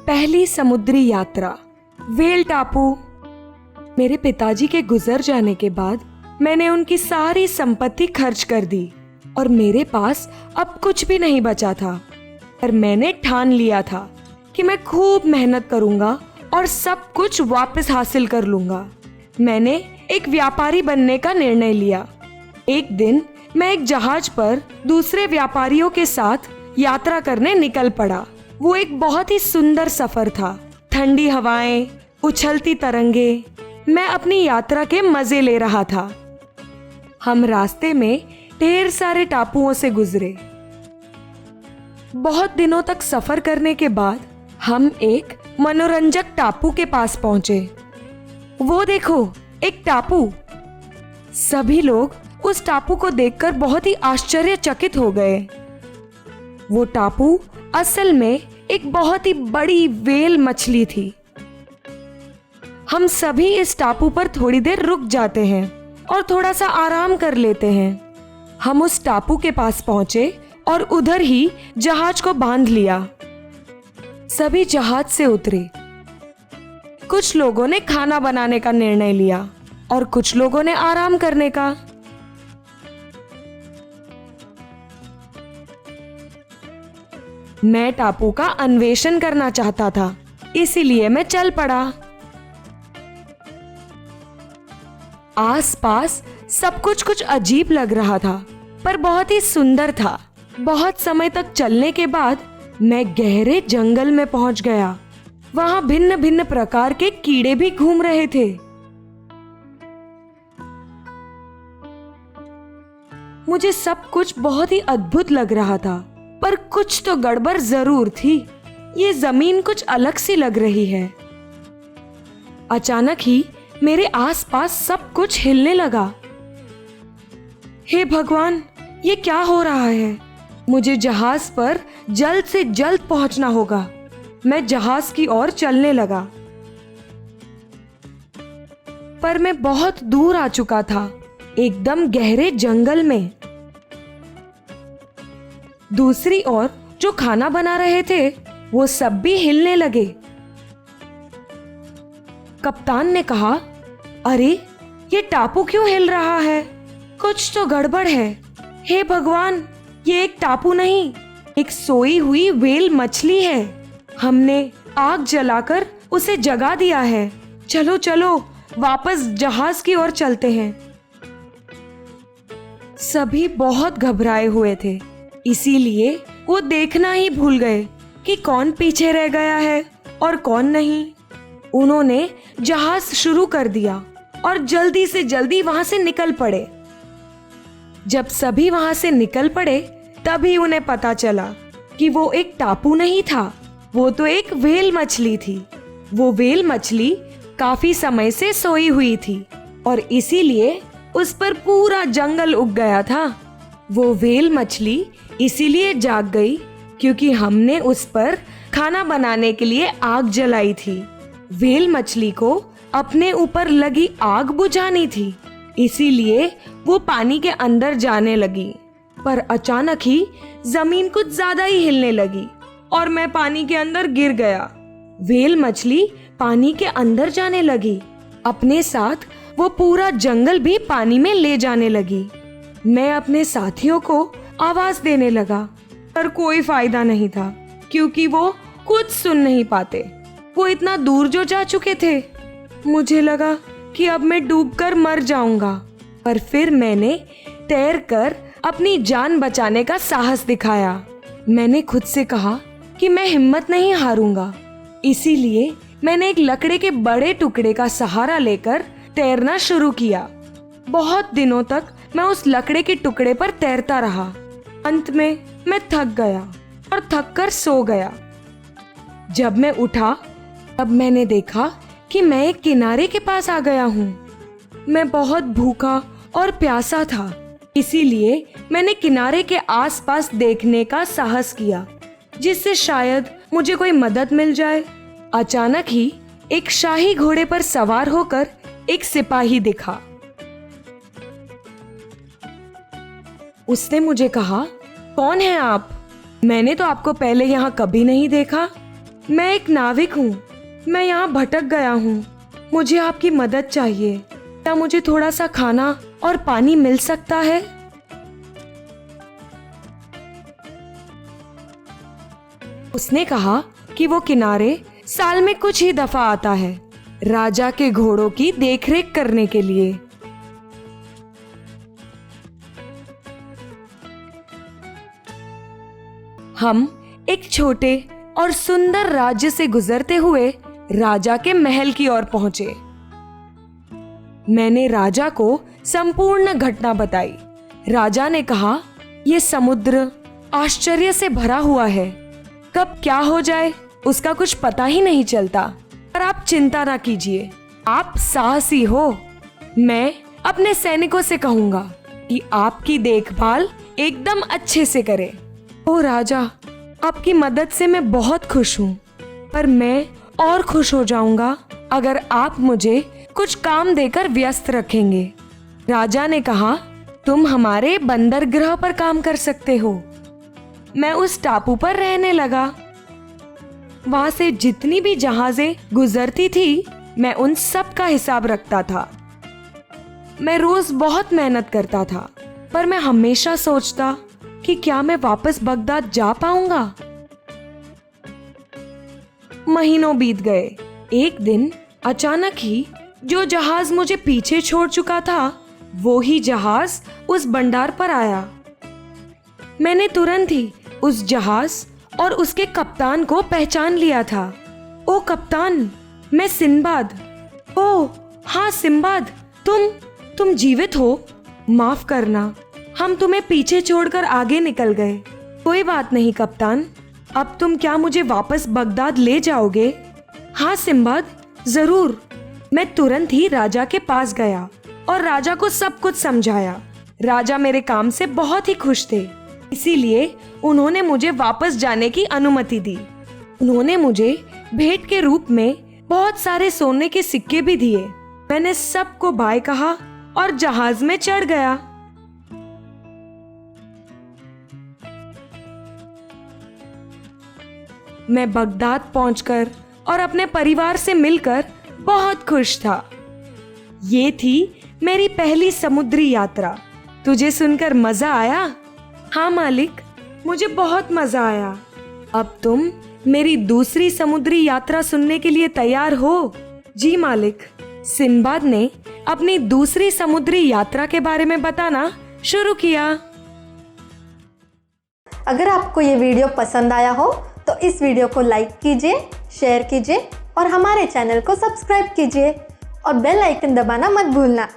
पहली समुद्री यात्रा, व्हेल टापू। मेरे पिताजी के गुजर जाने के बाद मैंने उनकी सारी संपत्ति खर्च कर दी और मेरे पास अब कुछ भी नहीं बचा था। पर मैंने ठान लिया था कि मैं खूब मेहनत करूंगा और सब कुछ वापस हासिल कर लूंगा। मैंने एक व्यापारी बनने का निर्णय लिया। एक दिन मैं एक जहाज पर दूसरे व्यापारियों के साथ यात्रा करने निकल पड़ा। वो एक बहुत ही सुंदर सफर था। ठंडी हवाएं, उछलती तरंगे, मैं अपनी यात्रा के मजे ले रहा था। हम रास्ते में ढेर सारे टापुओं से गुजरे। बहुत दिनों तक सफर करने के बाद हम एक मनोरंजक टापू के पास पहुंचे। वो देखो, एक टापू। सभी लोग उस टापू को देखकर बहुत ही आश्चर्यचकित हो गए। वो टापू असल में एक बहुत ही बड़ी व्हेल मछली थी। हम सभी इस टापू पर थोड़ी देर रुक जाते हैं और थोड़ा सा आराम कर लेते हैं। हम उस टापू के पास पहुंचे और उधर ही जहाज को बांध लिया। सभी जहाज से उतरे। कुछ लोगों ने खाना बनाने का निर्णय लिया और कुछ लोगों ने आराम करने का। मैं टापू का अन्वेषण करना चाहता था, इसीलिए मैं चल पड़ा। आसपास सब कुछ अजीब लग रहा था, पर बहुत ही सुंदर था। बहुत समय तक चलने के बाद मैं गहरे जंगल में पहुंच गया। वहां भिन्न भिन्न प्रकार के कीड़े भी घूम रहे थे। मुझे सब कुछ बहुत ही अद्भुत लग रहा था, पर कुछ तो गड़बड़ जरूर थी। ये जमीन कुछ अलग सी लग रही है। अचानक ही मेरे आसपास सब कुछ हिलने लगा। हे भगवान, ये क्या हो रहा है? मुझे जहाज पर जल्द से जल्द पहुंचना होगा। मैं जहाज की ओर चलने लगा, पर मैं बहुत दूर आ चुका था, एकदम गहरे जंगल में। दूसरी ओर जो खाना बना रहे थे वो सब भी हिलने लगे। कप्तान ने कहा, अरे ये टापू क्यों हिल रहा है? कुछ तो गड़बड़ है। हे भगवान, ये एक टापू नहीं, एक सोई हुई व्हेल मछली है। हमने आग जलाकर उसे जगा दिया है। चलो चलो, वापस जहाज की ओर चलते हैं। सभी बहुत घबराए हुए थे, इसीलिए वो देखना ही भूल गए कि कौन पीछे रह गया है और कौन नहीं। उन्होंने जहाज शुरू कर दिया और जल्दी से जल्दी वहां से निकल पड़े। जब सभी वहां से निकल पड़े, तभी उन्हें पता चला कि वो एक टापू नहीं था, वो तो एक व्हेल मछली थी। वो व्हेल मछली काफी समय से सोई हुई थी और इसीलिए उस पर पूरा जंगल उग गया था। वो व्हेल मछली इसीलिए जाग गई क्योंकि हमने उस पर खाना बनाने के लिए आग जलाई थी। व्हेल मछली को अपने ऊपर लगी आग बुझानी थी, इसीलिए वो पानी के अंदर जाने लगी। पर अचानक ही जमीन कुछ ज्यादा ही हिलने लगी और मैं पानी के अंदर गिर गया। व्हेल मछली पानी के अंदर जाने लगी। अपने साथ वो पूरा जंगल भी पानी में ले जाने लगी। मैं अपने साथियों को आवाज देने लगा, पर कोई फायदा नहीं था क्योंकि वो कुछ सुन नहीं पाते। वो इतना दूर जो जा चुके थे। मुझे लगा कि अब मैं डूबकर मर जाऊंगा, पर फिर मैंने तैरकर अपनी जान बचाने का साहस दिखाया। मैंने खुद से कहा कि मैं हिम्मत नहीं हारूंगा। इसीलिए मैंने एक लकड़े के बड़े टुकड़े का सहारा लेकर तैरना शुरू किया। बहुत दिनों तक मैं उस लकड़े के टुकड़े पर तैरता रहा। अंत में मैं थक गया और थक कर सो गया। जब मैं उठा, तब मैंने देखा कि मैं एक किनारे के पास आ गया हूँ। मैं बहुत भूखा और प्यासा था, इसीलिए मैंने किनारे के आसपास देखने का साहस किया, जिससे शायद मुझे कोई मदद मिल जाए। अचानक ही एक शाही घोड़े पर सवार होकर एक सिपाही दिखा। उसने मुझे कहा, कौन है आप? मैंने तो आपको पहले यहाँ कभी नहीं देखा। मैं एक नाविक हूँ। मैं यहाँ भटक गया हूँ। मुझे आपकी मदद चाहिए। क्या मुझे थोड़ा सा खाना और पानी मिल सकता है? उसने कहा कि वो किनारे साल में कुछ ही दफा आता है, राजा के घोड़ों की देखरेख करने के लिए। हम एक छोटे और सुंदर राज्य से गुजरते हुए राजा के महल की ओर पहुंचे। मैंने राजा को संपूर्ण घटना बताई। राजा ने कहा, यह समुद्र आश्चर्य से भरा हुआ है। कब क्या हो जाए उसका कुछ पता ही नहीं चलता। पर आप चिंता ना कीजिए, आप साहसी हो। मैं अपने सैनिकों से कहूंगा कि आपकी देखभाल एकदम अच्छे से करें। ओ राजा, आपकी मदद से मैं बहुत खुश हूँ, पर मैं और खुश हो जाऊंगा अगर आप मुझे कुछ काम देकर व्यस्त रखेंगे। राजा ने कहा, तुम हमारे बंदरगाह पर काम कर सकते हो। मैं उस टापू पर रहने लगा। वहां से जितनी भी जहाजें गुजरती थी, मैं उन सब का हिसाब रखता था। मैं रोज बहुत मेहनत करता था, पर मैं हमेशा सोचता कि क्या मैं वापस बगदाद जा पाऊंगा। महीनों बीत गए। एक दिन अचानक ही जो जहाज मुझे पीछे छोड़ चुका था, वो ही जहाज उस भंडार पर आया। मैंने तुरंत ही उस जहाज और उसके कप्तान को पहचान लिया था। ओ कप्तान, मैं सिंबाद। ओ हाँ सिंबाद, तुम जीवित हो? माफ करना, हम तुम्हें पीछे छोड़कर आगे निकल गए। कोई बात नहीं कप्तान, अब तुम क्या मुझे वापस बगदाद ले जाओगे? हाँ सिंबाद, जरूर। मैं तुरंत ही राजा के पास गया और राजा को सब कुछ समझाया। राजा मेरे काम से बहुत ही खुश थे, इसीलिए उन्होंने मुझे वापस जाने की अनुमति दी। उन्होंने मुझे भेंट के रूप में बहुत सारे सोने के सिक्के भी दिए। मैंने सबको बाय कहा और जहाज में चढ़ गया। मैं बगदाद पहुंचकर और अपने परिवार से मिलकर बहुत खुश था। ये थी मेरी पहली समुद्री यात्रा। तुझे सुनकर मजा आया? हाँ मालिक, मुझे बहुत मजा आया। अब तुम मेरी दूसरी समुद्री यात्रा सुनने के लिए तैयार हो? जी मालिक। सिंबाद ने अपनी दूसरी समुद्री यात्रा के बारे में बताना शुरू किया। अगर आपको ये वीडियो पसंद आया हो तो इस वीडियो को लाइक कीजिए, शेयर कीजिए और हमारे चैनल को सब्सक्राइब कीजिए और बेल आइकन दबाना मत भूलना।